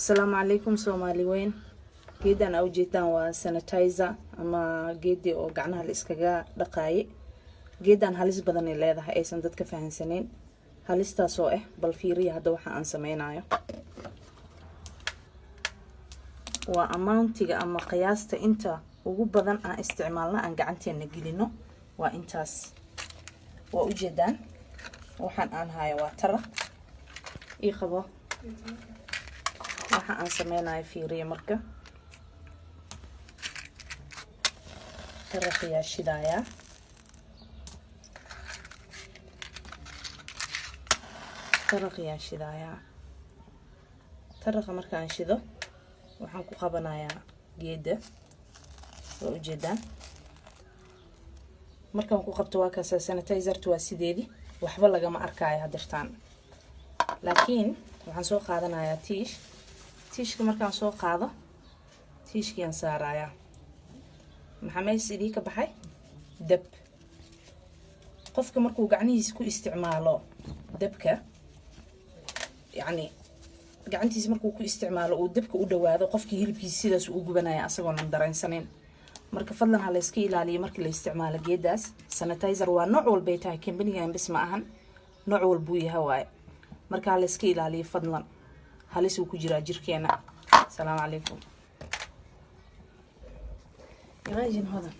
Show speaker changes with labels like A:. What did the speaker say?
A: السلام عليكم سومالي وين geedan aad u jeedaan waa sanitizer ama geedii oo gacnaha la iskaga dhaqaayay geedan halis badan ay leedahay aysan dadka fahansaneen halistaas oo bal fiiriya hadda waxa aan sameeynayo waa amountiga ama qiyaasta inta ugu badan aan isticmaalna aan gacanteena gelino waa intaas waa u jeedaan waxaan aan hayo waa taraq ii qabo waxa aan sameeynayo fiiriya marka taraq ya shidaya taraqa markaan shido waxaan ku qabanayaa geeda oo ujeedaan markaan ku qabto waa kaas sanitizer-tu waa sideedii waxba lagama arkaayo hadirtaan laakiin waxaan soo qaadanayaa tiishka markaan soo qaado tiishkiyaan saarayaa maxaa meesha idii ka baxay dab qofka markuu gacnihiisa ku isticmaalo dabka yani gacantiisa markuu ku isticmaalo oo dabka u dhawaado qofkii hilibkiisa sidaas uu gubanaya asagoo aan dareensaneen marka fadlan ha la iska ilaaliyo markii la isticmaalo geedaas sanitizer waa nooc walba ay tahay company-gan bis ma ahan nooc walba uu yahay waay marka ha la iska ilaaliyo fadlan halis uu ku jiraa jirkeena. Assalaamu calaykum. Imagine هذا